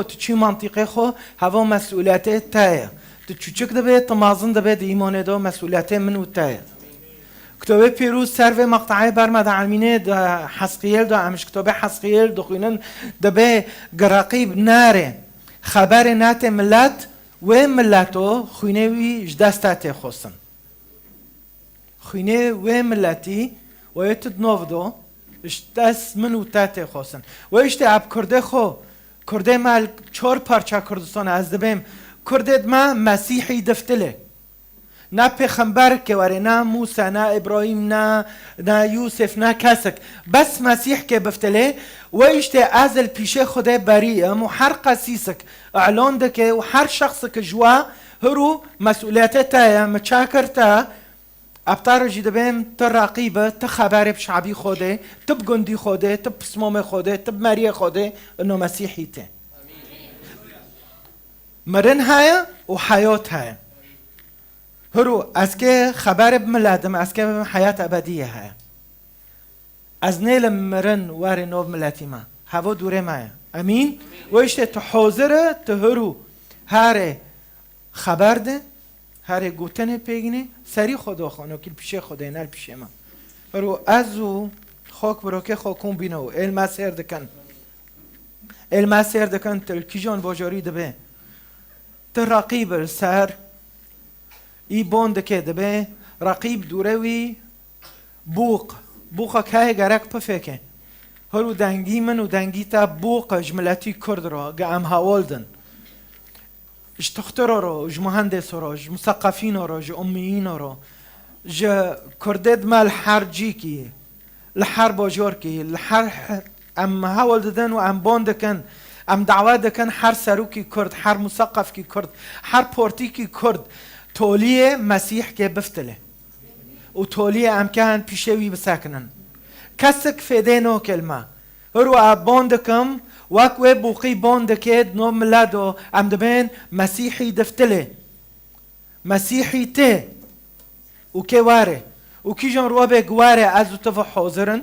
تشي منطقة خو هوا مسؤوليته تايا تشوچك دبه تمازن دبه ایمان دو مسئولیت من و تايا کتابه پیروز سر و مقطعه برمد علمینه دا حسقیل دا امش کتابه حسقیل دخوینن دبه گراقیب ناره خبر نات ملت و ملتو خوینه وی جدستات خوستن خوینه و ملتی و یتد نوفدو جدست من و تات خوستن و اشته اب کرده خو کرده مال 4 پارچه کردستان از دبیم کرده ما مسیحی دفتله نه پیغمبر که وره نه موسی نه ابراهیم نه یوسف نه کسک بس مسیح که بفتله و اشته ازل پیشه خوده بریم و هر قسیسک اعلان ده که و هر شخص که جوا هرو مسئولیت تا مچاکر تا ابتار جیده بیم تا راقیبه تا خبر بشعبی خوده تا بگندی خوده تا بسموم خوده تا بمریه خوده انو مسیحی ته مرن های و حیات های هرو از که خبر بملادم از که حیات ابدیه های از نیل مرن وار نوب ملتی ما هوا دوره مایه امین و اشته تو حاضره تو هرو هر خبر ده هر گوتن پیگنه سری خدا خانو که پیشه خدا نل پیشه ما هرو ازو خاک براکه خاکون بینو علم سر دکن علم سر دکن تلکی جان باجاری دبه تا رقیب سر ای بوند که دبه رقیب دوروی بوقا که گرک پفکه هرو دنگی من و دنگی تا بوق جملتی کرد را گام هاولدن اج تختر را اج مهندس را اج مثقفین را اج امیین را اج کردد مال حر جی کی لحر باجار کی لحر ام هاولدن و ام بوند کن ام دعوت دکن هر سروکی کرد هر مثقف کی کرد هر پورتی کی کرد تولیه مسیح که بفتله و تولیه امکان پیشوی بسکنن کسک فیده نو کلمه هرو اباند کم وکوه بوقی باند کد نو ملادو ام دبین مسیحی دفتله مسیحی ته و که واره و کی جان رو بگواره از تو حاضرن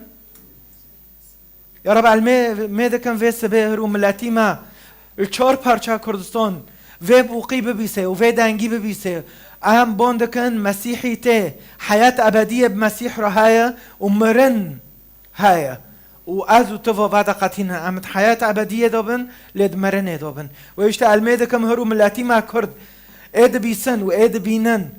یا رب علمه دکم وی سبه هرو ملتی ما 4 پارچه کردستان و بوقی ببیسه و دنگی ببیسه ام باندکن مسیحی ته حیات ابدیه بمسیح را هایا و مرن هایا و از تو بعد قطین امت حیات ابدیه دابن لید مرن دابن و اشت علمه کم هرو ملاتی ما کرد اید بیسن و اید بینن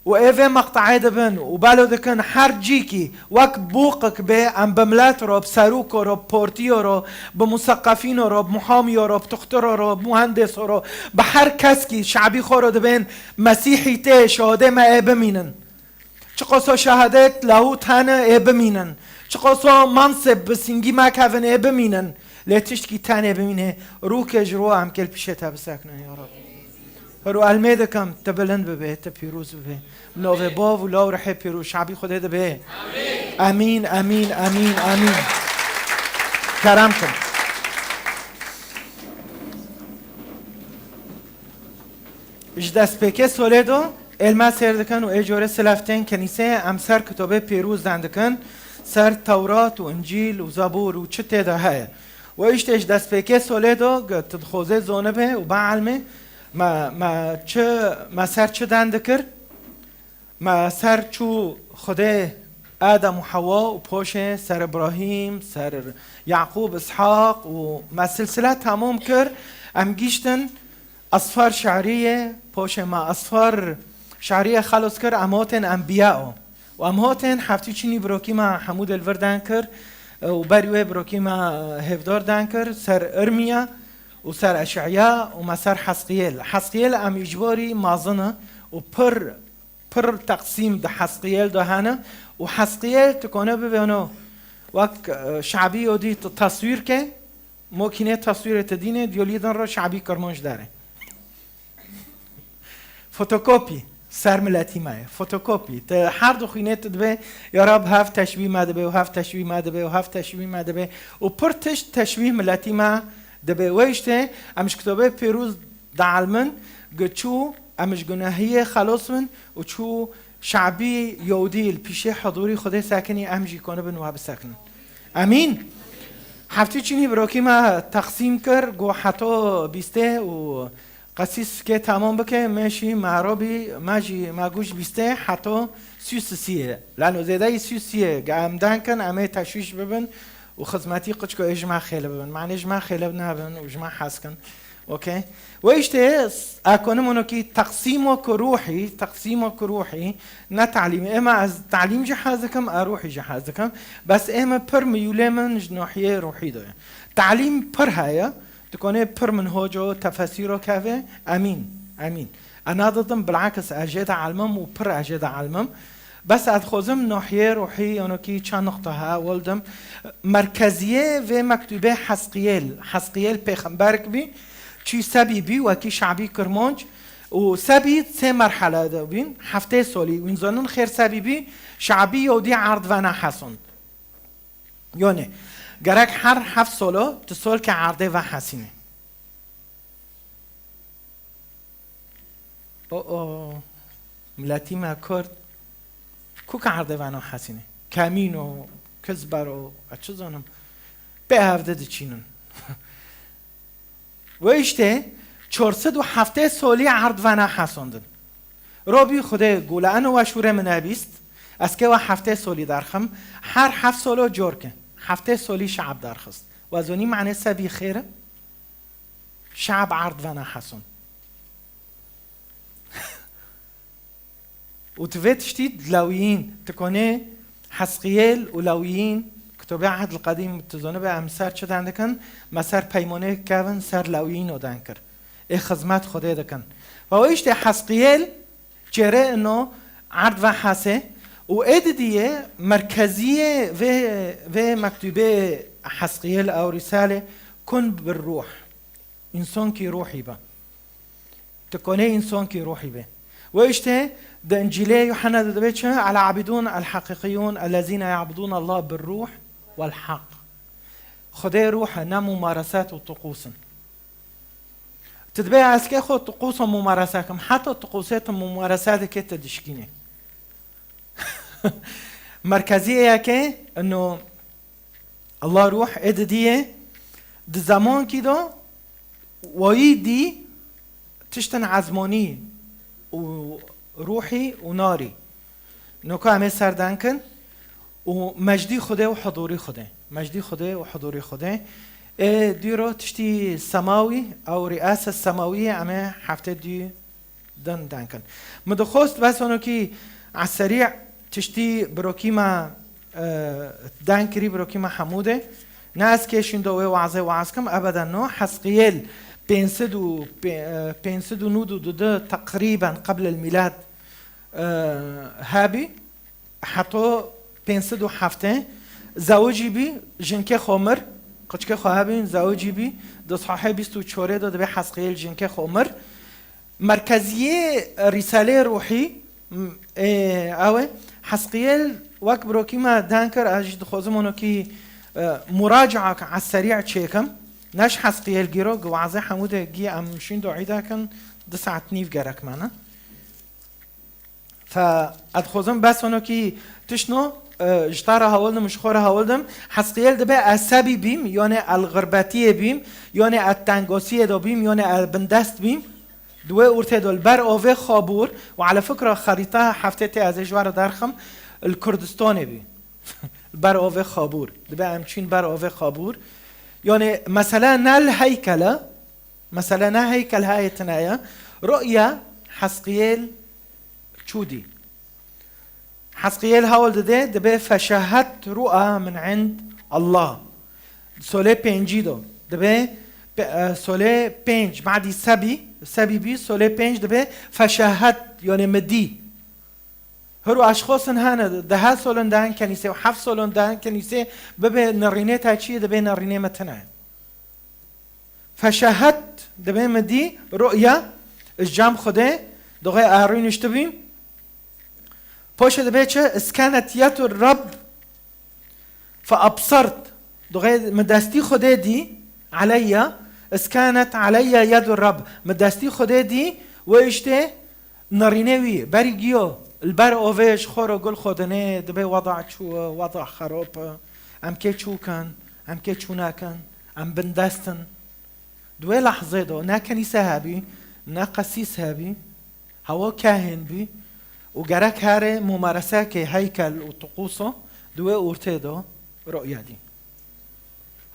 و ایوه مقطعه دبن و بالو دکن هر جی کی وک بوقک به ام بملات را بسروک را بپورتی را بمثقفین را بمحامی را بتختر را بمهندس را به هر کس کی شعبی خورا دبن مسیحی ته شهاده ما ای بمینن چه قصا شهادت لهو تنه ای بمینن چه قصا منصب بسینگی ما کفن ای بمینن لیتشت کی تنه بمینه رو که جرو هم کل پیشه تا بسکنن یا رب هرو علمه کم تبلند ببه تپیروز ببه نوه با و لاو رحه پیروز شعبی خود ده به امین امین امین امین کرم کن اجدست پیکه سوله دو علمه سر دکن و اجاره سلفتین کنیسه امسر کتابه پیروز دندکن سر تورات و انجیل و زبور و چه تیده های و اجدست پیکه سوله دو تدخوزه زونه به و با علمه ما سر چه دنده کر ما سر چو خدا آدم و حوا و پوش سر ابراهیم سر یعقوب اسحاق و ما سلسله تمام کر ام گیشتن اصفار شعریه پوش ما اصفار شعریه خلص کر امهاتن انبیاء و امهاتن هفتی چینی بروکی ما حمود الوردن کر و بریوه بروکی ما هفدار دن کر سر ارمیا و سر اشعیا و ما سر حسقیل ام اجباری مازنه و پر تقسیم ده حسقیل ده هنه و حسقیل تکونه ببینو وقت شعبی و دی تصویر که ممکنه تصویر تدینه دیولیدن را شعبی کرمانش داره فوتوکوپی سر ملتی مایه فوتوکوپی تا هر دو خینه تدبه یا رب هفت تشبیه مدبه و هفت تشبیه مدبه و هفت تشبیه مدبه و پر تشبیه ملتی ما دبه ویشته امش کتابه پیروز دعالمن گچو امش گناهیه خلاص من و چو شعبی یهودی پیشه حضوری خدا ساکنی امجی کنه بنوها بسکنن امین هفته چینی بروکی ما تقسیم کر گو حتی بیسته و قصیص که تمام بکه ماشی معربی ماجی ماگوش بیسته حتی سیه لانه زیده سیه قام دانکن امه تشویش ببن و خدمتی قچ کو اجماع خیلی ببن معنی اجماع خیلی نبن و اجماع حسکن اوكي ويشته اكون منوكي تقسيمك روحي نا تعليم اما از تعليم جهازكم اروحي جهازكم بس اما پر ميولمن جناحيه روحي ده تعليم پر هيا تكون پر منهجه تفاسيره كافه امين انا ضدم بالعكس اجد علمم وبر اجد علمم بس ادخوزم ناحيه روحي انوكي چند نقطه ها ولدم مركزيه و مكتوبه حسقيل پیغمبرك بي چی سبی بی و کی شعبی کرمانج و سبی سه مرحله ده بین هفته سالی و انسانون خیر سبی بی شعبی یودی عرض و نحسند یعنی گرک هر 7 ساله تسال که عرضه و حسینه ملتی ما کرد کو که عرضه و حسینه کمین و کزبر و چه زنم به هفته ده چینون و اشته 407 سالی عرض و نحساندن رابی خوده گوله انو و شوره منابیست از که و 7 سالی درخم هر 7 سالو جور که 7 سالی شعب درخست و از اونی معنی سبی خیره شعب عرض و نحسان و توی تشتید لویین تکونه حسقیل و لویین کتاب عهد القدیم تزانه به امسر چه دندکن مسر پیمانه کون سر لویین رو دن کرد ای خدمت خوده دکن و ایشت حسقیل چهره انو عرض و حسه و اید دیه مرکزیه و مکتوبه حسقیل او رساله کن بالروح انسان کی روحی با تکونه انسان کی روحی با و ایشت ده انجیله یوحنا ده بیت چه على عبدون الحقیقیون الذين يعبدون الله بالروح والحق خدای روح نه ممارسات و طقوس تتبع از که خود طقوس و ممارسات کم حتی طقوسات و ممارسات که تدشکینه مرکزیه که انه الله روح اددیه ده زمان کی دو وایی دی تشتن عزمانی و روحی و ناری نوکا همه سردن کن و مجدی خوده و حضوری خوده مجدی خوده و حضوری خوده دیرو تشتی سماوی او رئاسه سماویه همه هفته دی دن کن مدخوست بس اونو که عسریع تشتی بروکیما دن کری بروکیما حموده نه از که شندوه وعظه وعظ کم ابدا نو حسقیل 592 تقريبا قبل الميلاد هابي حتى 507 زوجي بي جنكي خمر قچكي خواهبين زوجي بي دو صحيح 24 دو به حسقيل جنكي خمر مركزية رسالة روحي اوه حسقيل وقت بروكي ما دانكر اجد خوزمونو كي مراجعة على السريع تشيكم ناش حسقيل جيرو جوازه حموده جي ام شين دو عيدا كان 9 نيف جرك معنا فادخوزم بس اونو كي تشنو اجتارا هاولدم مشخورا هاولدم حسقيل دبه اسبي بيم يعني الغرباتيه بيم يعني التنگوسيه دو بيم يعني البندست بيم دوه اورته دول بر اوه خابور وعلى فكره خريطه حفتتي از جوار درخم الكردستان بي بر اوه خابور دبه همچین بر اوه خابور يعني مثلا نال هيكلة مثلا نا هيكل هاي تنايا رؤيا حسقيل تشودي حسقيل هاول دبي فشاهدت رؤى من عند الله سولي بينجيدو دبي سولي بينج بعد سبي بي سولي بينج دبي فشاهدت يعني مدي هرو اشخاص هانا ده سولن دان كنيسه و 7 سولن دان كنيسه ببه نرينه تاچي دبه نرينه متنا فشاهدت دبه مدي رؤيا الجام خده دغه اهرين اشتبيم پوش دبه چه اسكانت يد الرب فابصرت دغه مدستي خده دي عليا اسكانت عليا يد الرب مدستي خده دي واشته نرينه وي بريگيو البر اوهش خورو گل خودنه دبه وضع چو وضع خراب ام که چو کن ام که چوناکن ام بندستن دوی لحظه دو نه کنیسه هبی نه قسیس هبی هوا کاهن بی و گرک هره ممارسه که هیکل و طقوسه دوی اورته دو رؤیه دی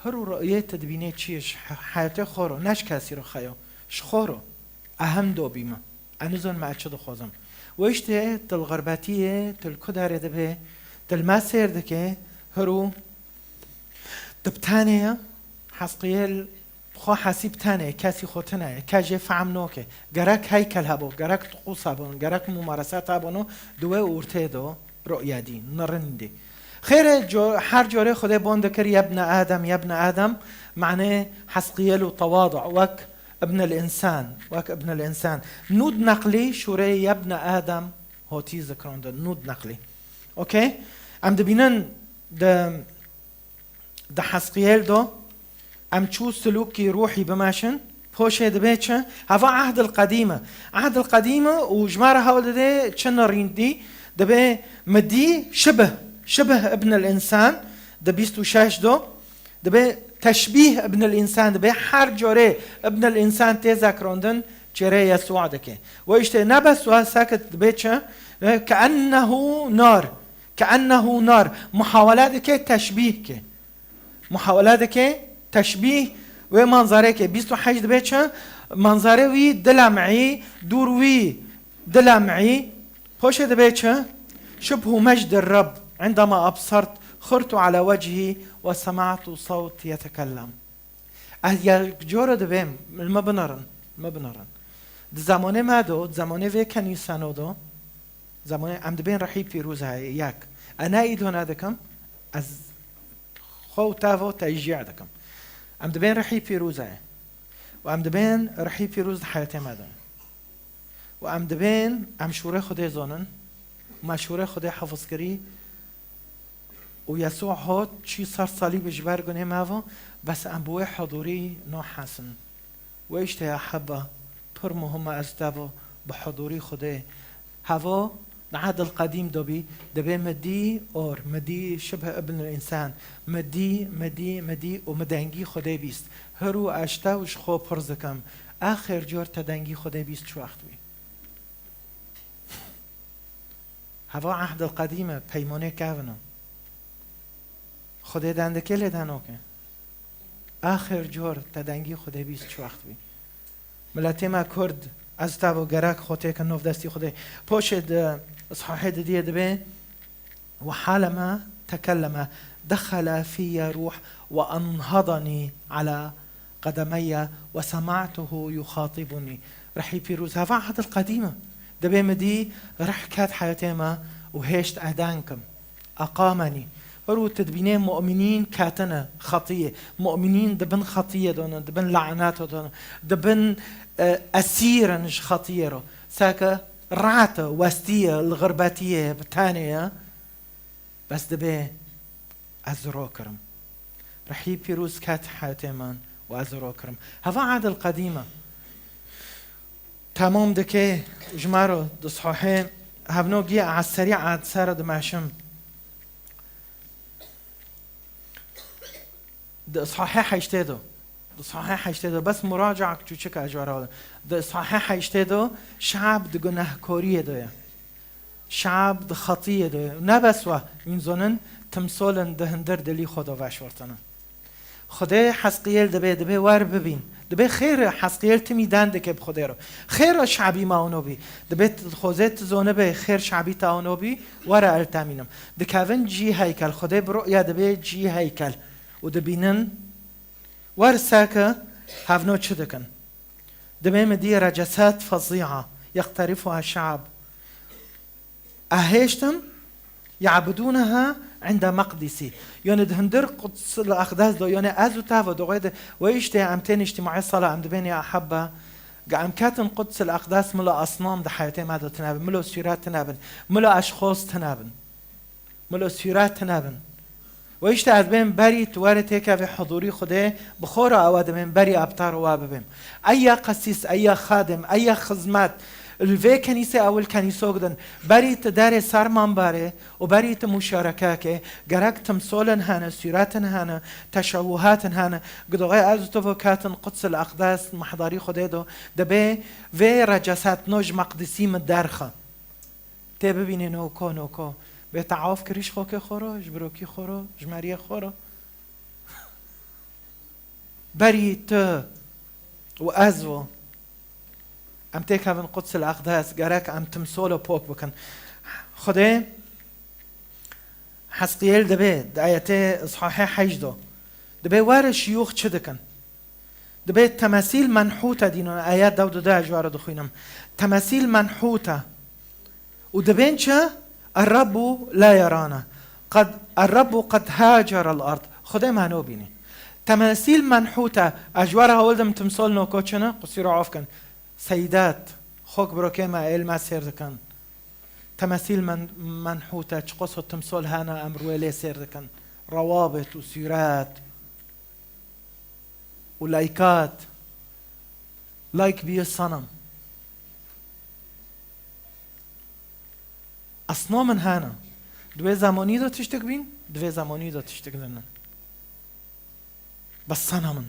هرو رؤیه تدبینه چیش حیاته خورو نش کسی رو خیو شخورو اهم دو بیمه انوزن ما اچه دو خوزم و اشته تل غرباتیه تل کداره دبه تل ما سیر دکه هرو دبتانه حسقیل خو حسیب تانه کسی خوتنه کجه فهم نوکه گرک هیکل هبو گرک طقوس هبون گرک ممارسات هبونو دوه اورته دو رؤیه دی نرنده خير هر جوره خدا بون ذكر يا ابن آدم معناه حسقيل وتواضع وك ابن الإنسان نود نقلي شوري يا ابن آدم هوتي ذكرون ده نود نقلي اوكي ام دبينن ده حسقيل دو ام تشو سلوكي روحي بماشن فوش دبيتش هذا عهد القديمة وجمارة هول ده تشنرين دي دبي مدي شبه ابن الإنسان ده بيستو شاش دو ده تشبيه ابن الإنسان ده حر جوري ابن الإنسان تذكرندن جري يسوع دكه ويشتي نبس وساكت بيتشا كأنه نار محاولاتك تشبيه ومنظرك بيستو حاج ده بيتشا منظره وي دلمعي دور وي دلمعي بوش ده بيتشا شبه مجد الرب عندما أبصرت خرت على وجهي وسمعت صوت يتكلم يا جورا دبم ما بنرن ده زمانه ما دو زمانه في كنيسانو دو زمانه ام دبين رحيب في روزها ياك انا ايدون دكم از خو تافو تشجيع دكم ام دبين رحيب في روزها وام دبين رحيب في روز حياتي ما دو وام دبين ام شوره خدي زونن مشوره خدي حفظ كري ويسوع هات چی صار صليب جبر گنه ماوا بس ام بوه حضوري نو حسن ويشت يا حبه پر مهمه از دو بحضوري خدي هوا العهد القديم دبي مدي شبه ابن الانسان مدي ومدنگي خدي بیست هرو اشتا وش خو پرزکم آخر جور تدنگي خدي بیست چو وقت بي هوا عهد القديمه پیمانه کاونو خدا دنده له دنو که آخر جور تدنگی خدا بیست چو وقت بی ملتی ما کرد از تابو گرک خوته که نوف دستی خدا پوشد اصحاحه دیه دبه وحالما تكلم دخل في روح وأنهضني على قدمي وسمعته يخاطبني رحي بيروز هذا عهد القديمة دبي مدي رح كات حياتي ما وهيشت أهدانكم أقامني هرو تدبينين مؤمنين كاتنا خطية مؤمنين دبن خطية دونا دبن لعنات دونا دبن أسيرا نش خطية ساكا رعتا وستية الغرباتية بتانية بس دبي أزرو كرم رحي بيروز كات حياتيمان وأزرو كرم هذا عاد القديمة تمام دكي جمارو دصحوحين هبنو جي على السريع عاد سارة دماشم ده صحيح هيشتدو بس مراجعة كتوشك أجواره ده صحيح هيشتدو شعب ده گناهکاری ده شعب ده خطية ده نبس و این زنن تمثال ده هندر دلی خدا وشورتنا خدا حسقیل دبه وار ببین دبه خیر حسقیل تمی دنده که بخدا رو خیر شعبی ما اونو بی دبه خوزت زونه به خیر شعبی تا اونو بی وار التامینم ده کون جی هیکل خدا برو یا دبه جی هیکل ودبينن ورساكا هافنو تشدكن دبيم دي رجسات فظيعة يقترفها الشعب أهيشتم يعبدونها عند مقدسي يعني دهندر قدس الأقداس دو يعني أزو تافو دو غيد ويشتي أمتين اجتماعي الصلاة أم دبين يا أحبة قام كاتن قدس الأقداس ملا أصنام ده حياتي ما دو تنابن ملا سيرات تنابن ملا أشخاص تنابن ملا سيرات تنابن ويشت از بين بري توارد هيك في حضوري خده بخورا اواد من بري ابطار واببم اي قسيس اي خادم اي خدمات الوی کنیسه اول کنیسه گدن بریت در سرمان باره و بریت مشارکه که گرک تمثالن هنه سیراتن هنه تشوهاتن هنه قدوغي از تو کاتن قدس الاقداس محضاری خدا دو دبه و رجسات نوج مقدسی مدرخه تی ببینی نوکو به تعاف کریش خو که خورو جبروکی خورو جمریه خورو بریت و ازو ام تکهون قدس الاقداس گرک ام تمثال پاک بکن خدا حسقیل دبه آیت اصحاح 8 دبه وار شیوخ چه دکن دبه تماثيل منحوته دينو آيات داود دا جوار دخوينم تماثيل منحوته ودبين چه الرب لا يرانا الرب قد هاجر الارض خدا معنو بینی تماثيل منحوته اجوارها ولدم تمثال نوکو چنه قصير عاف کن سيدات خوك بروكي ما علم سير دكن تماثيل منحوته چقص التمثال هانا امر ويلي سير دكن روابط وسيرات ولايكات لايك بيه الصنم اصنام هانا دوی زمانی دا تشتک بین دوی زمانی دا تشتک دنن بس صنمن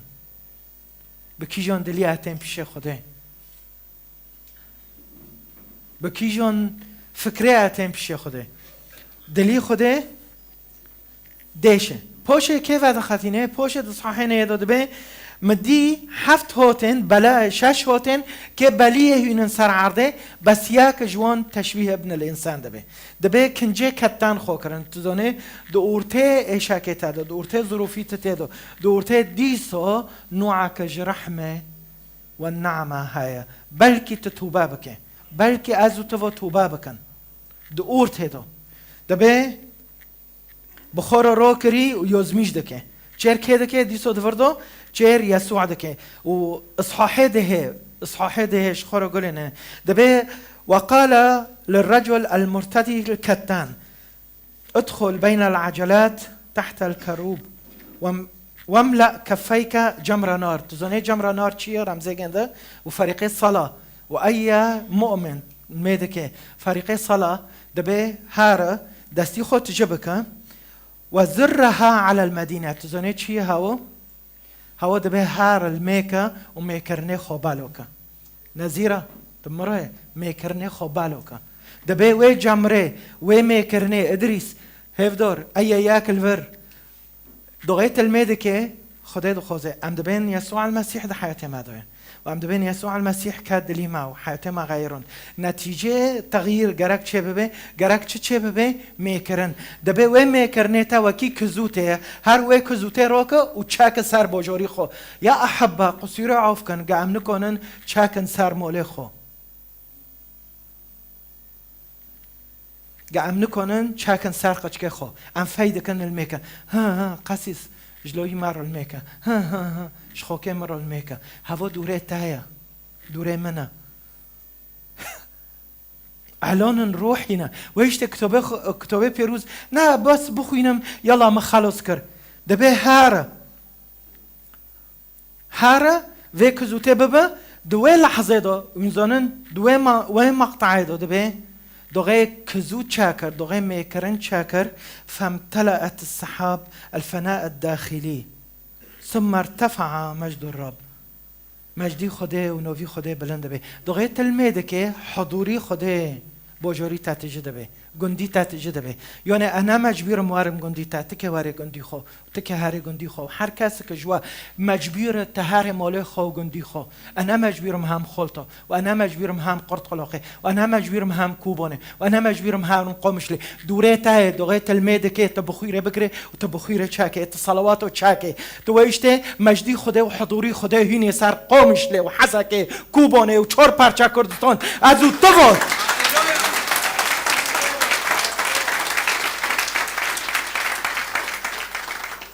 بکی جان دلی اتیم پیش خوده بکی جان فکره اتیم پیش خوده دلی خوده دیشه پاشه که وعد خطینه پاشه دصحاحینه یداده به مدی 7 هاتن بلا 6 هاتن که بلیه هینن سر عرضه بس یک جوان تشبیه ابن الانسان دبه کنجه کتن خو کرن تو دانه دورته اشاکت داد دورته ظروفیت تدو دورته دیسو نوعک رحمه و النعمه های بلکی توبه بکن بلکی از تو توبه بکن دورته دو دبه بخور رو کری و یزمیش دکه چر که دکه دیسو دوردو چر يسوع دكه واصحاح ده شخور قولنا دبي وقال للرجل المرتدي الكتان ادخل بين العجلات تحت الكروب واملأ كفيك جمر نار تزوني جمر نار چيه رمزي جنده وفريقي الصلاة وأي مؤمن ميدكه فريقي الصلاة دبي هارا دستي خود تجبك وزرها على المدينة تزوني چيه هوا دبه هار الميكا وميكرني خوبالوكا نزيرة تمره ميكرني خوبالوكا دبه وي جمره وي ميكرني ادريس هفدور اي ياكل فر دغيت الميدكه خدي دو خوزه ام دبين يسوع المسيح ده حياتي ما دوين وام دبين يسوع المسيح كاد لي ما وحياتي ما غيرون نتيجه تغيير جرك چه ببه جرك چه ببه ميكرن دبه و ميكرنيتا وكي كزوته هر و كزوته روكا و چاك سر بوجوري خو يا احبه قصيره عوف كن قام نكونن چاكن سر موله خو قام نكونن چاكن سر قچك خو ام فايده كن الميكا ها قسيس جلوی مر الميكا ها شخوكي مر الميكا هوا دوره تايا دوره منا الان روحينا ويش كتابه پیروز نه بس بخوينم يلا ما خلاص كر دبه هارا ويك زوته ببا دوه لحظه دا وينزانن دوه مقطعه دا دبه دوغي كزو تشاكر دوغي ميكرن تشاكر فامتلأت السحاب الفناء الداخلي ثم ارتفع مجد الرب مجدي خده ونوفي خده بلند به دوغي تلميدك حضوري خده بوجوري تاتجده به گندی تاتجده به یعنی انا مجبورم وارم گندی تاتکه واره گندی خو تکه هر گندی خو هر کس که جوا مجبور تهر مال خو گندی خو انا مجبورم هم خلطه و انا مجبورم هم قرط قلاقه و انا مجبورم هم کوبانه و انا مجبورم هم قومشلی دوره ته دوغه تلميده که تبخيره بکره و تبخيره چاکه اتصالات و چاکه تو ویشته مجدی خدا و حضوری خدا هینه سر قومشلی و حسکه کوبانه و چهار پرچه کردستان از او تو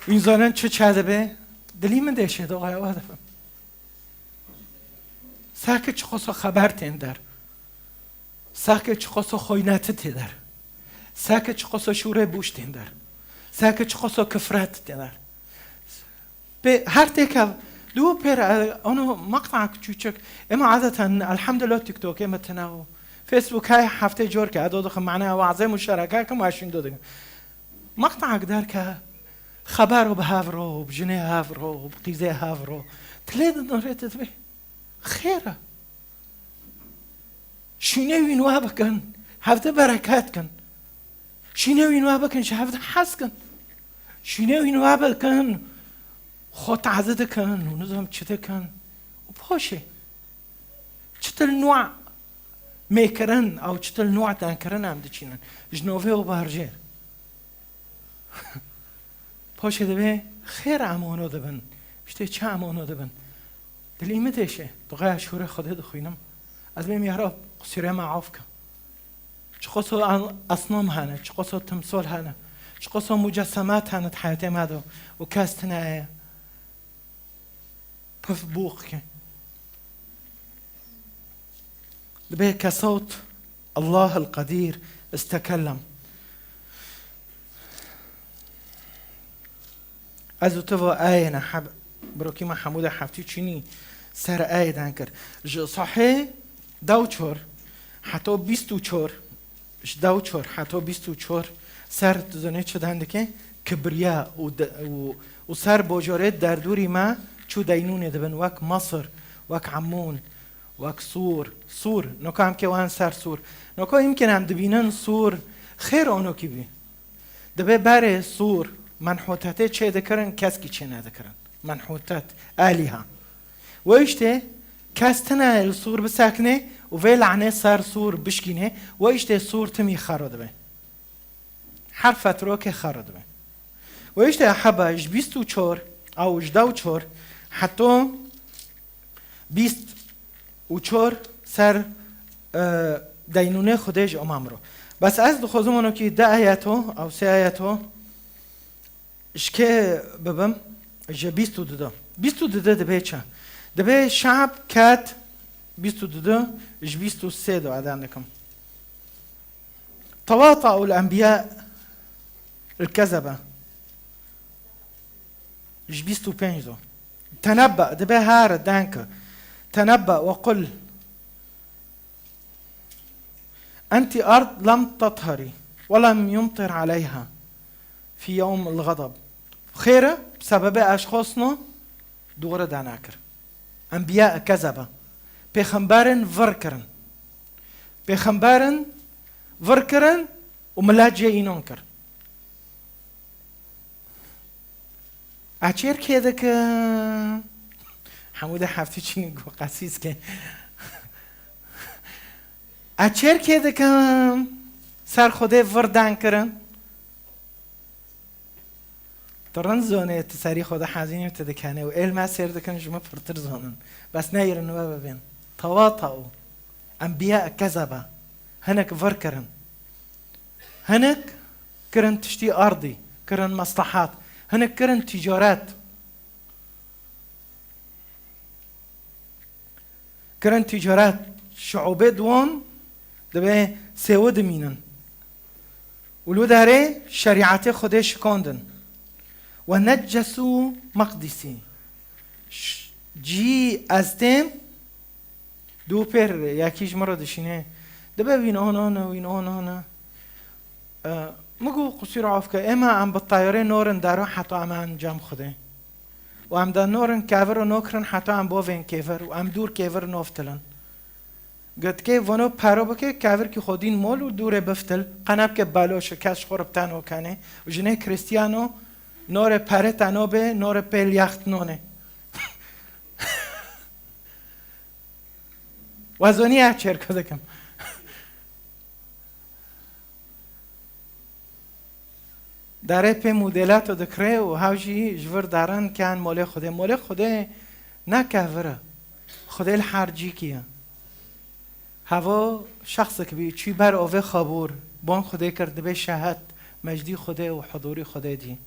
این زنان چه چاده به دلی من دیشه دو غیاب هدفم ساکه چه خواست خبر تندر ساکه چه خواست خوینت تندر ساکه چه خواست شوره بوش تندر ساکه چه خواست کفرت تندر به هر تکه دو بير أنا مقطع كتشك إما عادة الحمد لله تيك توك إما تناو فيسبوك هاي حفته جور كهذا دخل معنا وعزة مشاركة كم عشرين دو دقيقة مقطع قدر كه خبر بهافرو بجنيه هافرو بقيزة هافرو تلاد نريت تبي خيره شنو ينوابك كن هفته بركات كن شنو ينوابك كن شهفته حس كن شنو ينوابك كن خود عزده كن ونظام چته كن وباشه چتل نوع میکرن او چتل نوع دانکرن هم دچینن جنوبه و بارجر باشه دبه خیر امانو دبن بشته چه امانو دبن دلی متشه دقیقه شوره خوده دخوینم از بیم یارا قصیره معاف کن چه قصو اصنام هنه چه قصو تمثال هنه چه قصو مجسمات هنه حیات مدو و کستنه پف بوق کن دبه كصوت الله القدير استكلم از تو آیه نه بروکی ما حمود حفتی چینی سر آیه دانکر صحیح دوچور حتی 24 دوچور حتی 24 سر دزنه چه دانده کبریا و سر بوجوره در دوری ما چو دینونه دبن وک مصر وک عمون وک صور نوکا هم که وان سر صور نوکا يمكن هم دبینن صور خیر آنو کی بی دبه بره صور منحوتته چه دکرن کس کی چه ندکرن منحوتت آلیها و اشته کس تنه الصور بساکنه و وی لعنه سر صور بشکینه و اشته صور تمی خارد به حرفت رو که خارد به و اشته احبه اش 24 او اش 24 حتی 24 سر دینونه خودش امام رو بس از دخوزمونو که 10 آیاتو او 3 آیاتو اشکه ببم اجا 22 دبه چه دبه شعب کات 22 اش 23 دو عدان لكم تواطؤوا الانبياء الكذبه اش 25 دو تنبأ دبه هار دانك تنبأ وقل أنت أرض لم تطهري ولم يمطر عليها في يوم الغضب خيرة بسبب أشخاصنا دور داناكر أنبياء كذبة بيخمبارن فركرن وملاجئ ينكر أشير كذا ك حمود حفتی چی گو قصیص که اچر که دکم سر خوده وردن کرن ترن زونه تسری خوده حزینی تدکنه و علم سر دکن جمع پرتر زونن بس نیرن و ببین تواطؤوا انبیاء کذبه هنک ور کرن هنک کرن تشتی ارضی کرن مصلحات هنک کرن تجارت کرن تجارت شعوبه دوان دبه سود مینن ولو داره شریعت خودش کندن و نجسو مقدسی جی از تیم دو پر یکیش مرا دشینه دبه وین آنه مگو قصیر عاف که اما ام بالطیاره نورن دارو حتی ام انجام خوده و ام در نورن کافر و نوکرن حتی ام باوین کافر و ام دور کافر نوفتلن قد که ونو پارو بکه کافر که خودین مول و دوره بفتل قناب که بالوش کش خورب تنو کنه و جنه کریستیانو نور پره تنو به نور پیل یخت نونه وزونی اچر کده کم داره پی مدلات و دکره و هاوشی جور دارن کن مال خوده نه کافره خوده الحرجی کیه هوا شخص که بی چی بر اوه خابور بان خوده کرده به شهد مجدی خوده و حضوری خوده دی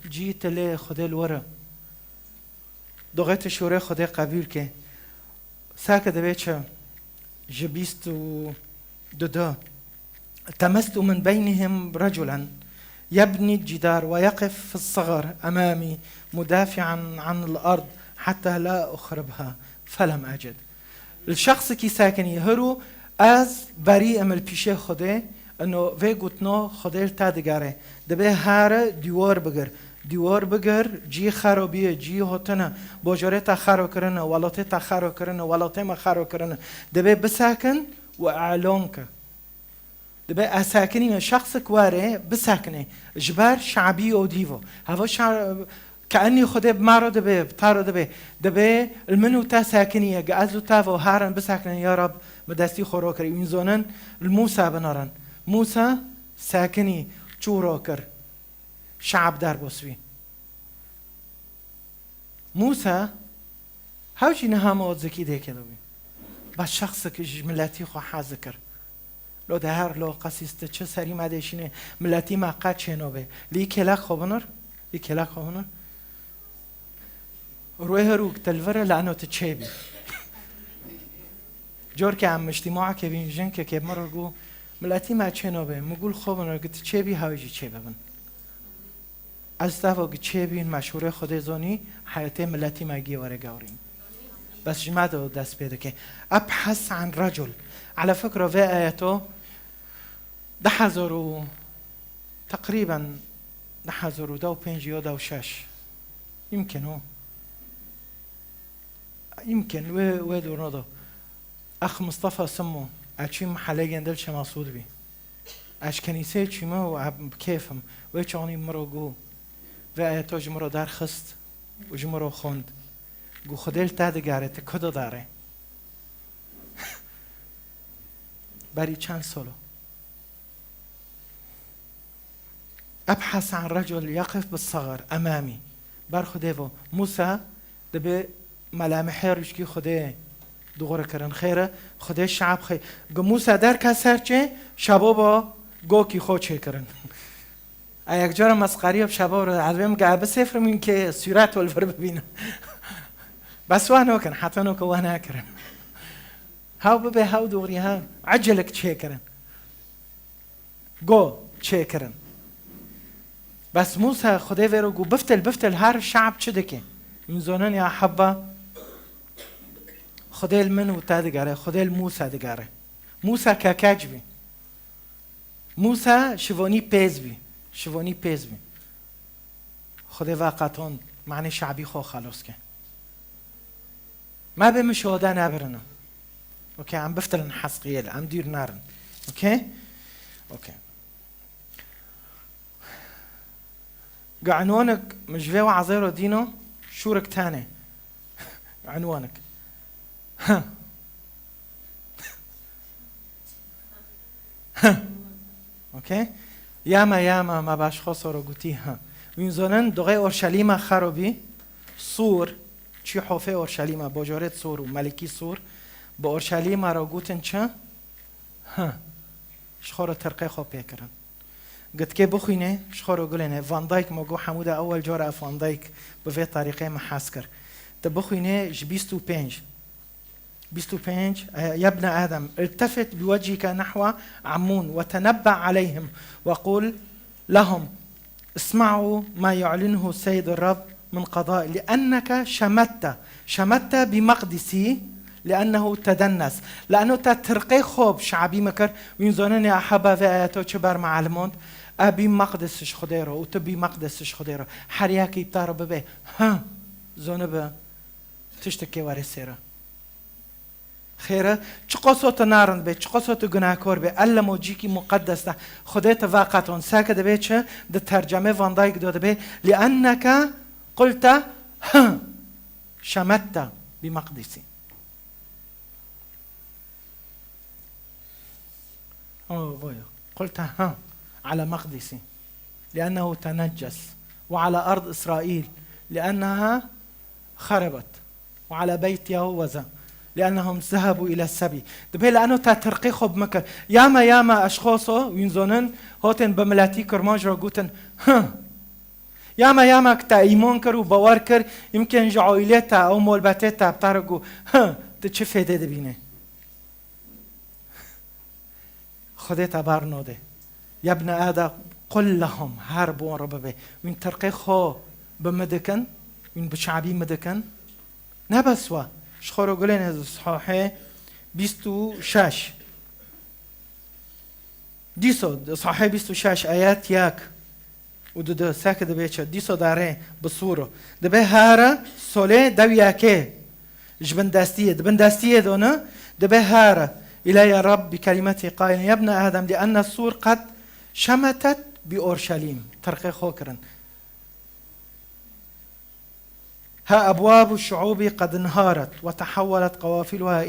جی تله خوده الوره دوغت شوره خوده قبیل که ساکده به چه جبیست و دو تمست من بينهم رجلا يبني الجدار ويقف في الصغر أمامي مدافعا عن الأرض حتى لا أخربها فلم أجد. الشخص کی ساکنی هرو از بری امل پیشه خوده انو وی گوتنو خوده تا دگاره دبه هر دیوار بگر جی خرابیه جی هاتنه باجاره تا خراب کرنه ولاته تا خراب کرنه ولاته ما خراب کرنه دبه بساکن و اعلان که دبه اساکنی من شخص کواره بساکنه جبر شعبی و دیو هوا كأني خده بمارو دبي بتارو دبي المنو تا ساكنية قازو تافو هارن بساكن يا رب مدستي خروكر ينزونن الموسى بنارن موسى ساكني چوروكر شعب دار بوسوي موسى هاوشي نهام زكي ده كده بس شخص كش ملاتي خو حازكر لو دهر لو قسيست چه سري مدشينه ملاتي ما قد چنوبه لي كلا خوبنر لي كلا خوبنر روح روك تلفرة لأنه تتشابي جور که عم اجتماع که بینجن که مرا گو ملتی ما چنوبه مقول خوب انا قلت تشابي هاوجي تشابه بن از دفعه قلت تشابي مشهوره خود زونی حياته ملتی ما جي ورا قاورين بس جماعة دست بيده که ابحث عن رجل على فكرة في آياته دحزروا تقريبا دحزروا دو بينجيو دو شاش يمكن ويدو رضا أخ مصطفى سمو أشيم حاليا دلش مقصود بي أش كنيسة شيما وبكيفهم ويشاني مرو جو وآياتو جمرو دار خست وجمرو خوند جو خديل تاد جارت كده داره بري چند سولو أبحث عن رجل يقف بالصغر أمامي بر خديفو موسى دبي ملامحه روش کی خوده دوغره کرن خیره خوده شعب خی موسى در کسر چه شبا با گو کی خود چه کرن یک جار مسخری اب شبا رو علویم گعبه سفر من که سیرت والفر ببینم بس وانو کن حتی نو که وانا کرن هاو ببه هاو دوغری ها عجلك چه کرن گو چه کرن بس موسى خوده ویرو گو بفتل هر شعب چه دکه این زونن یا حبه خدای المنو تا دگاره خدای الموسى دگاره موسى كاكاجبي موسى شووني بيزبي خدای واقعتون معنی شعبی خو خلاص که ما بمشهوده نبرنا اوكي عم بفتلن حسقيل عم دير نارن اوكي عنوانك مجفي وعزيرو دينو شورك تاني عنوانك اوكي ياما ما باش خسرو قوتي ها وينزونن دوغي اورشليم خرابي صور چی حوفه اورشليم باجارت صور و ملکی صور با اورشليم را قوتن چه شخور ترقي خو بيكرن قد كي بخينه شخور قولنه فان دايك موجو حموده اول جاره فان دايك بفي طريقه محاسكر تبخينه ج 25 يا ابن آدم التفت بوجهك نحو عمون وتنبأ عليهم وقل لهم اسمعوا ما يعلنه السيد الرب من قضاء لأنك شمت بمقدسي لأنه تدنس لأنه تترقي خوب شعبي مكر وينزونني أحبا في آياته چبر معلموند أبي مقدسش خديرو وتبي مقدسش خديرو حرياكي بتارو ببي ها زونبه تشتكي ورسيره خيره چقصوت نارن به چقصوت گناهکار به الله موجی مقدس ده خودت واقعتون ساکده به چه ده ترجمه وان دایک داده به لانك قلت شمت بمقدسي قلت على مقدسي لانه تنجس وعلى ارض اسرائيل لانها خربت وعلى بيت يهوذا لأنهم ذهبوا إلى السبي دبي لأنه تترقي خب مكر ياما أشخاصه ينزونن هاتن بملاتي كرماج را قوتن ياما كتا إيمان كر و باور كر يمكن جعائلتا أو مولبتتا بتارقو تچه فيده دبينه خده تبار نوده يا ابن آدم قل لهم هربوا رببه من ترقي خو بمدكن من بشعبي مدكن نبسوا شخورو قلين هذا صحاحي 26 ديسو صحاحي 26 آيات ياك ودو ساكت بيتش ديسو داره بصوره دبه هارا سولي دو ياكي جبن داستيه دونا دبه هارا إلى يا رب بكلمتي قائلا يا ابن آدم لأن السور قد شمتت بأورشليم ترقي خوكرا ها أبواب الشعوب قد انهارت وتحولت قوافلها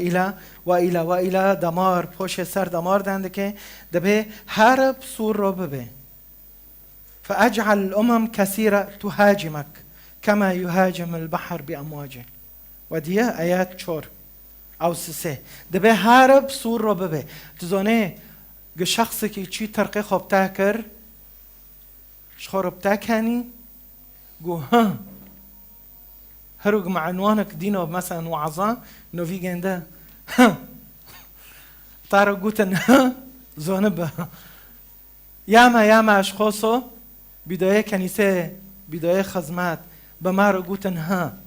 إلى دمار پوش سر دمار دندك دبه هرب سور رو ببه فأجعل الأمم كثيرة تهاجمك كما يهاجم البحر بأمواجه ودي آيات شور أو سسه دبه هرب سور رو ببه تزونه شخصی که چی ترقی خوب تاکر شخورب تاکنی گو ها هروق مع عنوانك دينو مثلا وعظة انه في جنده ها طارق قوتن ها زونبه ياما اشخاصو بداية كنيسة بداية خزمات بمار قوتن ها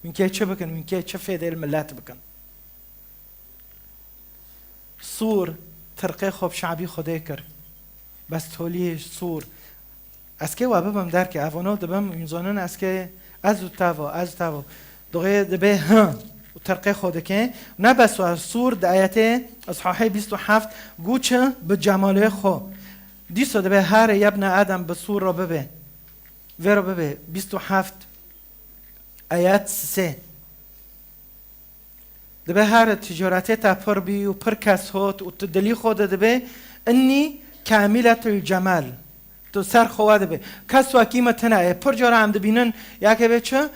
من كي تشبكن من كي تشفي ديل الملات بكن صور ترقي خوب شعبي خديكر بس توليش صور اسكي واببم داركي افونو دبم ينزونن اسكي از تاو دوغه دبه ها ترقي خودكه نه بس سور د آیت اصحاح 27 گوچه به جماله خو دیسو دبه هر ابن آدم به سور رو ببه و رو ببه 27 آیت 3 دبه هر تجارته تا پر بی و پر کس هات و تدلی خود دبه انی کاملت الجمال تو سر خواده به کس واکیمه تنه پر جاره هم دبینن یکی بچه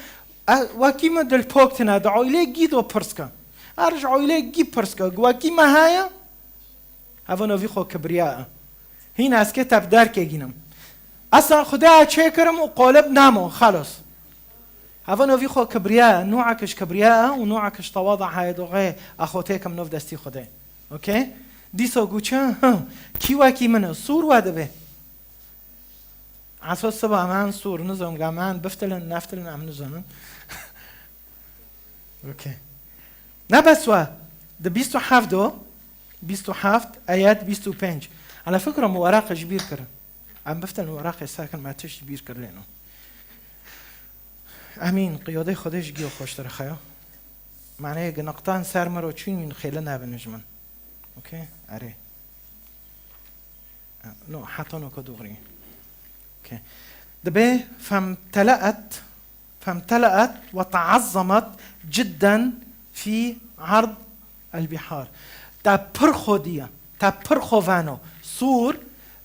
واکیمه دل پاک تنه دا عایله گید و پرسکا ارج عایله گی پرسکا واکیمه هایا هوا نوی خو کبریاء هین از که تبدر که گینم اصلا خدا چه کرم و قالب نامو خلاص هوا نوی خو کبریاء نوعکش کبریاء و نوعکش تواضع های دوغه اخوته کم نو دستی خوده اوکی دیسو گوچه کی واکیمه سور واده به عساس سبا من سور نزم گمان بفتلن نفتلن ام نزنن اوكي نبسوا ده 27 آيات 25 على فكرة مواراق جبير كرن عم بفتل مواراق ساكن ما تش جبير كرلينو امين قيادة خودش جيو خوش تر خيا معناه نقطان سر مرو چون من خيله نبنجمن اوكي اري نو حتى نو كدغري اوكي دبه فامتلأت وتعظمت جدا في عرض البحار تا پرخودیا تا پرخوانو سور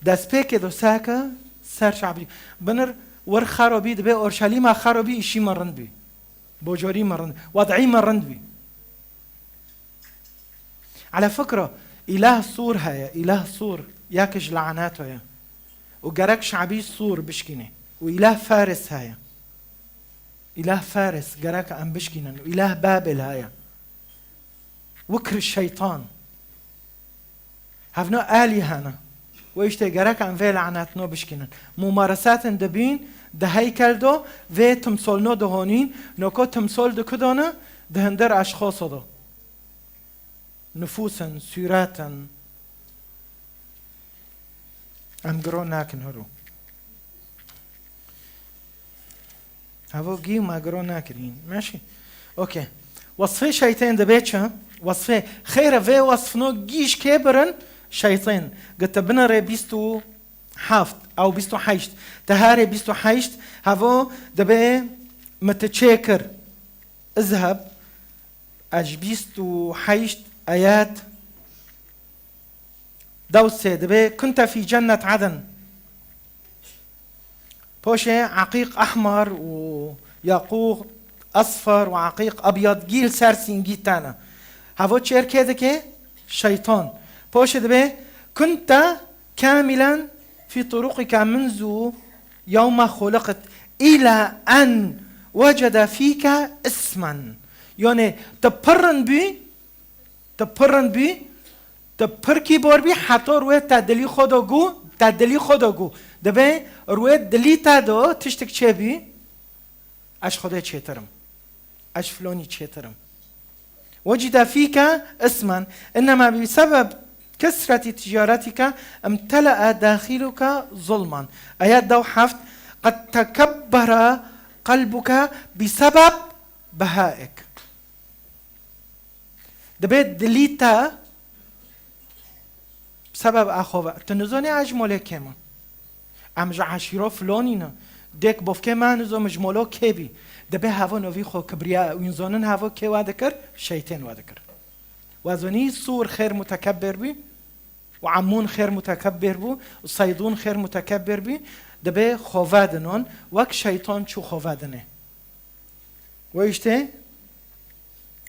دست پیک دو ساکه سر شعبی بنر ور خرابی دبه اورشلیم خرابی ایشی مرند بی بوجاری مرند وضعی مرند بی على فكرة إله صور هيا إله صور ياكش لعناته هيا وجرك شعبي صور بشكينه وإله فارس هيا إله فارس جرك أم بشكينه وإله بابل هيا وكر الشيطان هفنا آلهنا ويشتى جرك أم في لعناتنا بشكينه ممارسات دبين ده هيكل دو و تمثالنا دهانين نكو تمثال دو كدانه دهندر أشخاص دو نفوسا سيراتا ام گرو نکن هرو هوا گیو ما گرو نکرین ماشي اوكي وصفه شيطان ده بيتشا وصفه خير في وصفنو جيش كبرن شيطان قلت بنري بيستو حافت او بيستو حيشت تهاري بيستو حيشت هوا دبي متشكر اذهب اج بيستو حيشت آيات دوسة دبي كنت في جنة عدن بوشة عقيق أحمر وياقوت أصفر وعقيق أبيض جيل سارسين جيتانا هفوت شير كده كي شيطان بوشة دبي كنت كاملا في طرقك منذ يوم خلقت إلى أن وجد فيك اسما يعني تبرن بي تبرکی بار بی حتی روی تدلی خدا گو تا دلی خدا گو دبه روی دلی تا دو تشتک چه بی اش خدا چه ترم اش فلانی چه ترم وجد فيك اسما انما بسبب كثرة تجارتك امتلأ داخلك ظلما. آيات دو حفت قد تكبر قلبك بسبب بهائك. دبيت دليتا بسبب أخوة تنزوني أجمله كمان أمجع عشيرة فلانينا ديك بوف كمان نزو مجمله كبي دبي هوا نوی خو کبریا و انسانن هوا که وعده کر شیطان وعده کر وزنی سور خیر متکبر بی و عمون خیر متکبر بو و صیدون خیر متکبر بی دبي خوادنون وك شيطان شو خوادنه ويشته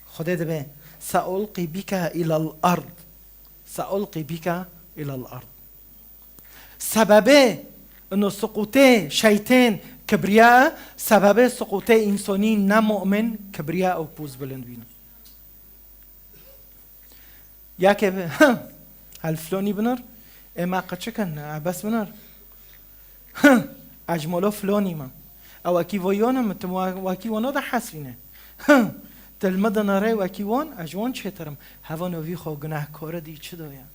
خده دبي سألقي بك إلى الأرض سألقي بك إلى الأرض سببه انه سقوطه شيطان كبرياء سببه سقوطه انساني نمؤمن كبرياء و بوز بلند بينا يا كيف هل فلاني بنر اما قد شكن بس بنر اجمالا فلانی ما او اکی ویانم تم واکی وانا ده حسینه تلمد ناره واکی وان اجوان چه ترم هوا نوی خو گناه کار دی چه دایم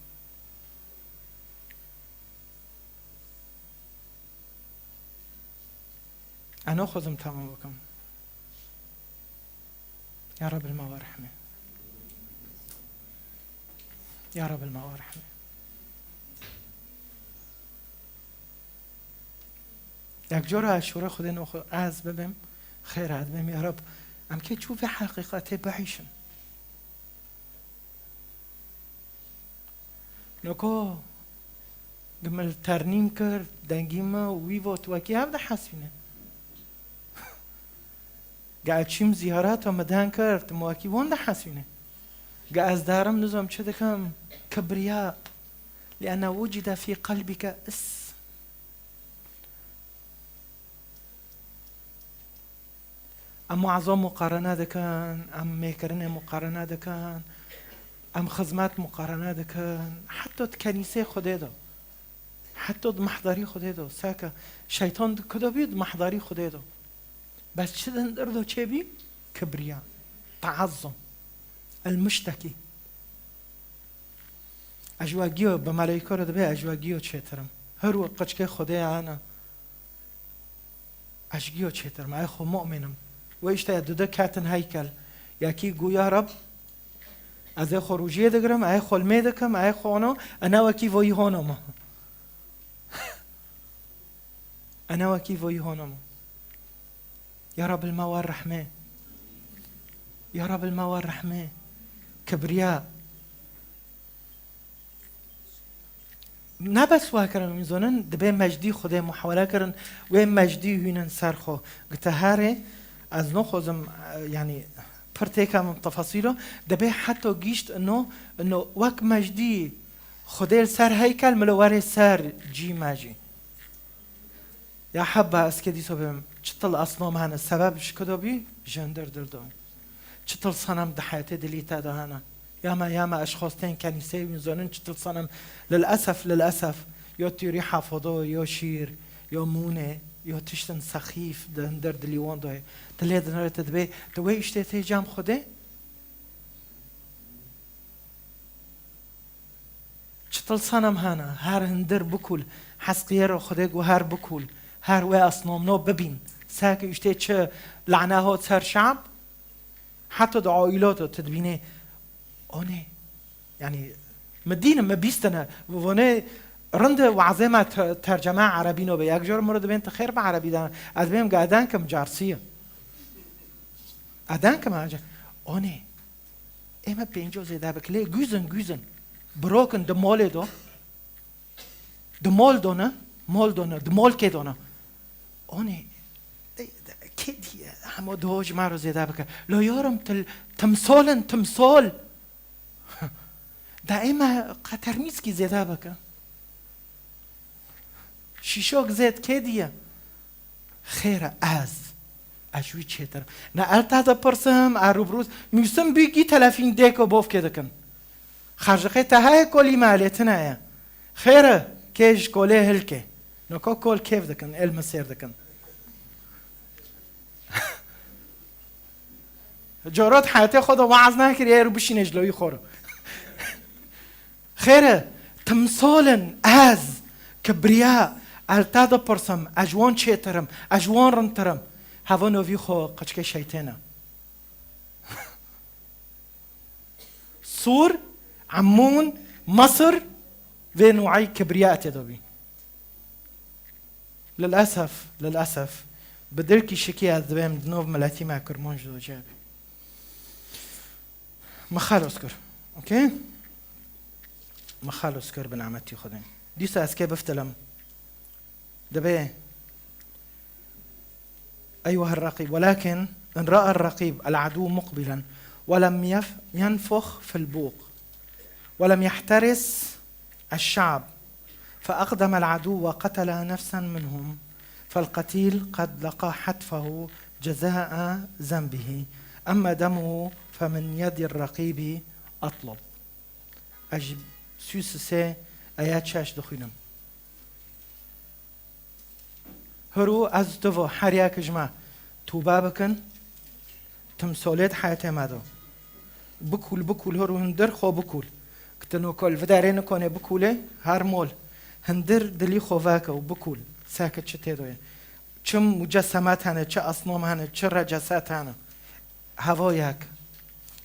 انا خودم تمام بکم يا رب الماء رحمه يا رب الماء رحمه یک جور اشوره خود نخو از ببم خیرات بهم یا رب ام که چوف حقیقت بعیشن نکو گمل ترنیم کرد دنگیم وی و تو کی هم ده حسینه قاعد شیم زیارات و مدان کرد مواکی وان ده حسینه قاعد از دارم نزم چه دکم کبریا لأن وجد في قلبك ام معظم مقارنات كان ام ميكرنه مقارنات كان ام خدمات مقارنات كان حتى كنيسه خدا ده حتى محضري خدا ده ساكا شيطان كده بيد محضري خدا ده بس شدن دردو چه بي كبرياء تعظم المشتكي اجواگیو به ملائکه رو ده اجواگیو چترم هر وقت که خدا انا اجگیو چترم ای خو مؤمنم ويشتا دوده كاتن هيكل ياكي قو يا رب أذي خروجية دقرم أي خول ميدكم أي خونو أنا وكي فوي هونما أنا وكي فوي هونما يا رب الماء والرحمة يا رب الماء والرحمة كبرياء نبس واكرن ميزونن دبي مجدي خده محاولة كرن وين مجدي هينن سرخو قتهاري از نو خودم يعني پرتيكم تفاصيله دبي حتى گيشت انه وك مجدي خديل سر هيكل ملواري سر جي ماجي يا حبة اسكدي سبم چطل اصنام هنا سببش كده بي جندر دردون چطل صنم ده حياتي دليتا ده هنا ياما اشخاصتين كنيسة وينزونن چطل صنم للأسف يا تيري حافظه يا شير يا مونه یا تشتن سخیف در دلیوان دای دلیه دناره تدبی دوی اشته تی جام خوده چطل صنم هانا هر هندر بکل حسقیه رو خوده گو هر بکل هر وی اصنام نو ببین ساکه اشته چه لعنه ها سر شعب حتی دو عائلاتو تدبینه آنه يعني مدينة ما بيستنا وونه رند وعظيمة ترجمة عربي نو بياك جور مرد بين تخير بعربي ده از بهم قاعدان كم جارسية قاعدان كم حاجة أني إما بينجو زيدا بكلي جوزن بروكن دمال دو دمال دونا مال دونا دمال كي دونا أني كدي هم دوج مارو زيدا بك لو يارم تمثال دائما قترميز كي زيدا بك شیشوک زد که دیه خیره از اجوی چیتر نه التا دا پرسم عروبروز میسم بیگی تلفین دیکو باف که دکن خرجقه تهای کلی معلیتنه خیره كيج كوله هلكه نكو كول كيف دكن المسير دكن جورات حياتي خدا وعظ ناكر يا رب شي نجلو يخورو خيره تمثالا از كبرياء التادا برسم اجوان شيترم اجوان رنترم هوا نوفي خو قچك شيطانه صور عمون مصر في نوعي كبرياء تدوبي للأسف بدركي شكي الذبام دنوب ملاتي ما كرمون جدو جابي ما خالو اسكر اوكي ما خالو اسكر بنعمتي خدين ديسا اسكي بفتلم دبي أيها الرقيب ولكن إن رأى الرقيب العدو مقبلا ولم ينفخ في البوق ولم يحترس الشعب فأقدم العدو وقتل نفسا منهم فالقتيل قد لقى حتفه جزاء ذنبه أما دمه فمن يد الرقيب أطلب أجب سوسسي آيات شاش دخينم هرو از تو حرياك جماعة توبا بكن تمثالات حياتي مادو بكول هرو هندر خو بكول كتنو كل فدارين كونه بكوله هر مول هندر دلي خوفاك وبكول ساكت شتيدويا چم مجسمات هنه چه اصنام هنه چه رجسات هنه هواياك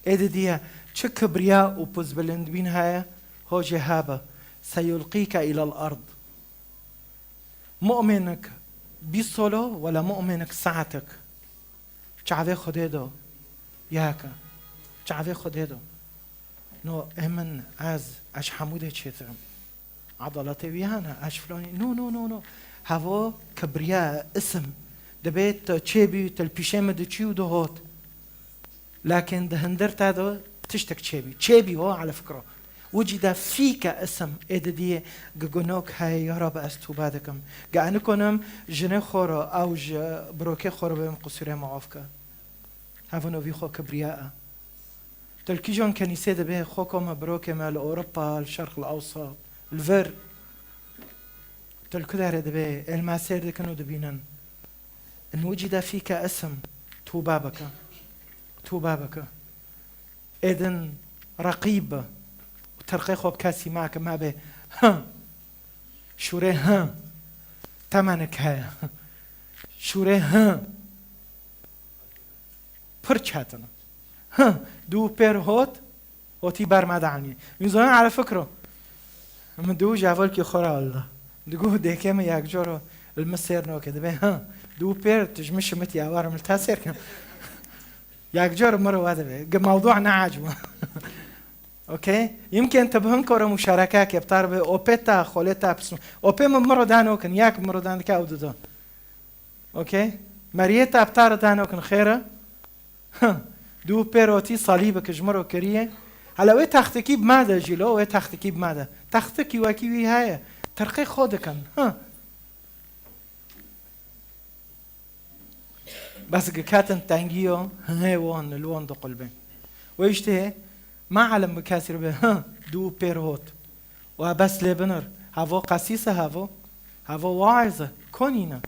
ايد ديا چه كبرياء وبوز بلند بين هاي هو جهابة سيلقيك الى الارض مؤمنك بيصلو ولا مؤمنك ساعتك چعوه خوده دو ياكا چعوه خوده دو نو امن از اش حموده چیترم عضلاتي ويانا اش فلاني نو هوا كبرياء اسم دبيت تشيبي تلبيشم دتشيو دهوت لكن دهندر تادو تشتك تشيبي هو على فكره وجد فيك اسم اددي جونوك هاي يا رب استوبادكم قانكم جنه خورا او بروكي خورا بهم قصيره معافكه هاو نو في خو كبرياء تلكي جون كنيسه دبي خوكم بروكي مال اوروبا الشرق الاوسط الفر تلك دار دبي الماسير دكنو دبينن ان وجد فيك اسم توبابك اذن رقيب وترقي خوب كاسي معك ما به ها شوري ها تمنك هاي شوري ها برشاتنا ها دو بير هوت وتي برمد عني ميزان على فكره من دو جاول كي خورا الله دقوه ديكي ما ياكجورو المسير نو كده بيه ها دو بير تجمش متي اوار من التاسير كم ياكجورو مرة هذا بيه موضوعنا عاجبه اوكي يمكن تبهن كورا مشاركة كي بتعرف اوبيتا خولتا بس اوبي من مرة دانو كن ياك مرة دان كاو دو اوكي مريتا بتعرف دانو كن خيرة دو بيروتي صليبك جمرو كريه هلا وين تختكي بماذا جيلو وين تختكي بماذا تختكي وكيوي هاي ترقي خودكن ها بس كاتن تانجيو هاي وان الوان دو قلبي ويشته ما علم بكاسر به ها دو بيروت وبس لبنر هوا قسيسه هوا واعظه كونينا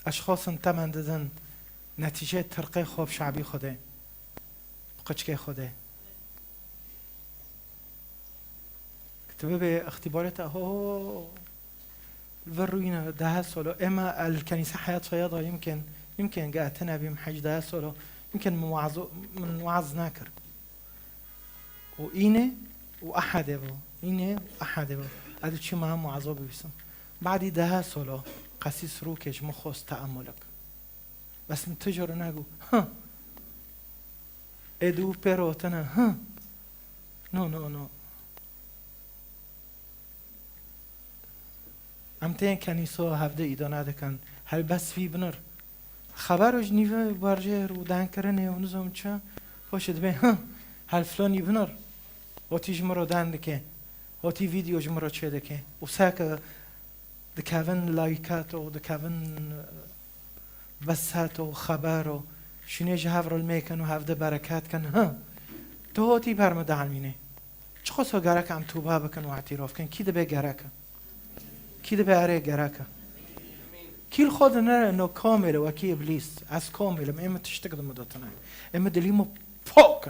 اشخاص تمن دادن نتیجه ترقی خوب شعبی خوده قچکه خوده كتبه به اختبارات اهو الفروينا ده سولو اما الكنيسه حياه صياده يمكن قاعدتنا بهم حج ده سولو يمكن من وعظ ناكر وإينه وأحد يبو هذا شيء ما هم وعظوا بيسم بعد ده سولو قسيس روكش مخوص تأملك بس نتجر ناقو ها ادو بيروتنا ها نو امتين كنيسو هفده ايدانه دكن هل بس في بنر خبرش نيوه بارجه رو دهن کرنه و نزم چه پاشد به ها هل فلانی بنر هاتی جمرو دهن دکه هاتی ویدیو جمرو چه دکه و ساکه دكافن لايكات و دكافن بس هاتو خبرو شنيج هافرو الميكن وهافده بركات كان ها تو تي برمد علمينه چه خواستو گرک هم توبه بکن و اعتراف کن کی دبه گرکه کی دبه اره گرکه کی خود نه نو کامل و کی ابلیس از کامل اما تشتغل مدتنا اما دلیمو فوق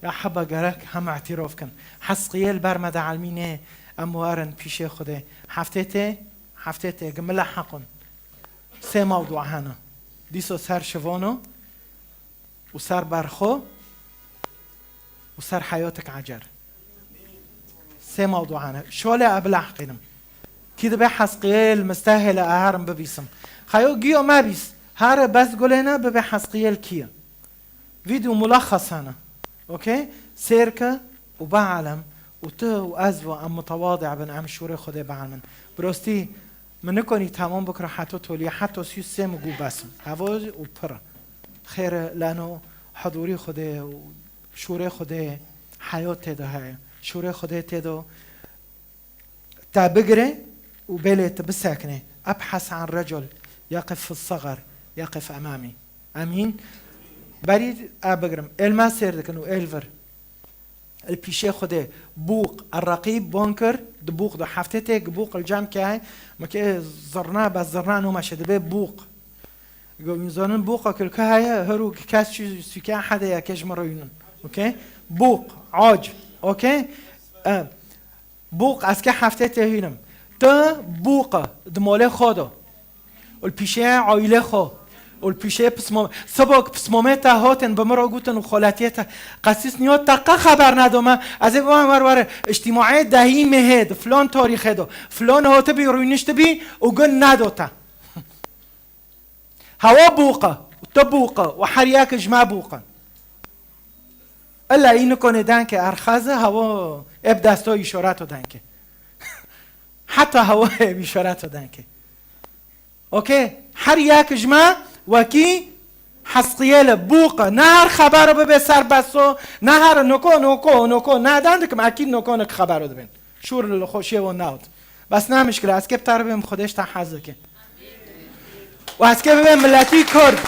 یا حبا گرک هم اعتراف کن حسقیل برمد علمینه اموارن پیش خوده هفته ته جمل حقن سه موضوع هنا دیسو سر شوانو و سر برخو و سر حياتك عجر سه موضوع هنا شوالي ابلع قينم كده بي حسقيل مستاهل اهرم ببيسم خيو جيو ما بيس هار بس قولينا ببي حسقيل كيا فيديو ملخص هنا اوكي سيركا وبعلم وته وازو ام متواضع بن ام شوري خده بعلم بروستي من نکنی تمام بکره حتی تولی حتی 33 مگو بسم هواج و پر خیر لانو حضوری خوده و شوره خوده حیات تدا های شوره خوده تدا تا بگره و بلیت بسکنه ابحث عن رجل يقف في الصغر يقف امامي امين بريد ابگرم الما سير دكنو الفر البيشي خوده بوق الرقيب بونكر دبوق ده حفتتك بوق الجام كاي ما كي زرنا بس زرنا نو ماشي دبي بوق يقول ميزانن بوق كل كاي هرو كاس شي سكا حدا يا كاج مروين اوكي بوق عاج اوكي بوق اسكا حفتته هينم تا بوق دماله خدا والبيشي عائله خو والبيشي بسمو سبق بسمومتا هاتن بمرا گوتن و خالتیتا قسیس نیاد تقا خبر ندومه از این ور اجتماعی دهی مهد فلان تاریخ دو فلان هاته بی روینشت بی و گن ندوتا هوا بوقه و تا بوقه و حریاک جمع بوقه الا اینو کنه دنکه ارخزه هوا اب دستا اشارت دنکه حتی هوا اب اشارت دنکه اوکی هر یک جمع وکی حسقیل بوقه نه هر خبر رو به سر بسو نه هر نکو نه دندکم اکید نکو خبر رو ببین شور خوشی و نود بس نه مشکل از که بتر بیم خودش تحضر که و از که ببین ملتی کرد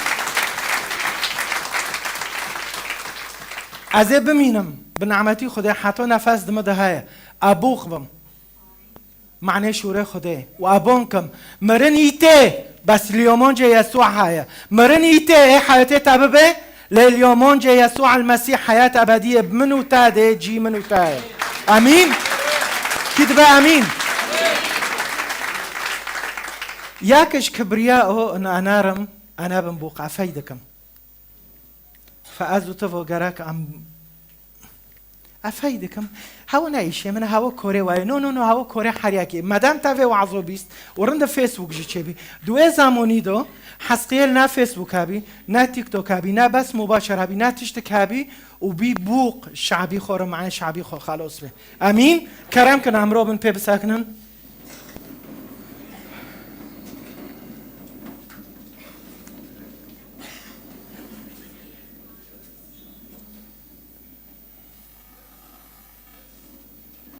از بمینم به نعمتی خدا حتی نفس دمده های ابوق بم معنی شوره خدا و ابونکم مرن ایته بس اليومون جاي يسوع هاي مرن ايته حياتي تاببه لليومون جاي يسوع المسيح حياة أبدية بمنو تاده جي منو تاده امين كده امين ياكش كبرياء ان انارم انا بنبوق افيدكم فازو تفو قراك ام افيدكم هاو نعيش من هاو كوري واي نو هاو كوري حرياكي مادام تافي وعظو بيست ورند فيسبوك جي تشبي دو زماني دو حسقيل نا فيسبوك هابي نا تيك توك هابي نا بس مباشر هابي نا تشتك هابي وبي بوق شعبي خور معنا شعبي خور خلاص به امين كرم كن امرو بن بي بساكنن